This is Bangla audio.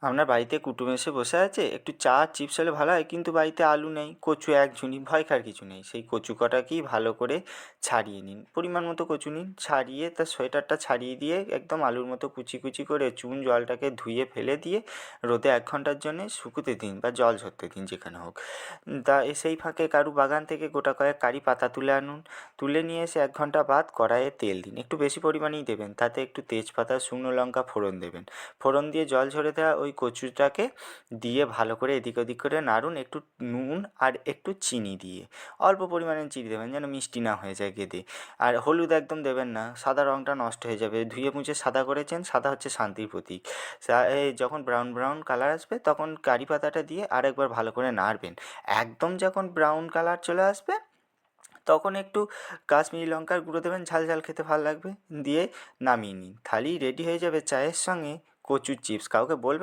আপনার বাড়িতে কুটুম এসে বসে আছে, একটু চা চিপস হলে ভালো হয়, কিন্তু বাড়িতে আলু নেই, কচু এক ঝুড়ি, ভয় খাওয়ার কিছু নেই। সেই কচু কটাকেই ভালো করে ছাড়িয়ে নিন, পরিমাণ মতো কচু নিন, ছাড়িয়ে তার সোয়েটারটা ছাড়িয়ে দিয়ে একদম আলুর মতো কুচি কুচি করে চুন জলটাকে ধুয়ে ফেলে দিয়ে রোদে 1 ঘন্টার জন্যে শুকোতে দিন বা জল ঝরতে দিন, যেখানে হোক। তা সেই ফাঁকে কারু বাগান থেকে গোটা কয়েক কারি পাতা তুলে আনুন, তুলে নিয়ে এসে 1 ঘন্টা বাদ কড়াইয়ে তেল দিন, একটু বেশি পরিমাণেই দেবেন, তাতে একটু তেজপাতা শুকনো লঙ্কা ফোড়ন দেবেন। ফোড়ন দিয়ে জল ঝরে দেওয়া ওই কচুটাকে দিয়ে ভালো করে এদিক ওদিক করে নাড়ুন, একটু নুন আর একটু চিনি দিয়ে, অল্প পরিমাণে চিনি দেবেন যেন মিষ্টি না হয়ে যায় গেদে। আর হলুদ একদম দেবেন না, সাদা রঙটা নষ্ট হয়ে যাবে, ধুয়ে মুছে সাদা করেছেন, সাদা হচ্ছে শান্তির প্রতীক। এই যখন ব্রাউন ব্রাউন কালার আসবে তখন কারি পাতাটা দিয়ে আরেকবার ভালো করে নাড়বেন। একদম যখন ব্রাউন কালার চলে আসবে তখন একটু কাশ্মীরি লঙ্কার গুঁড়ো দেবেন, ঝাল ঝাল খেতে ভালো লাগবে, দিয়ে নামিয়ে নিন। থালি রেডি হয়ে যাবে চায়ের সঙ্গে কচুর চিপস। কাউকে বলবেন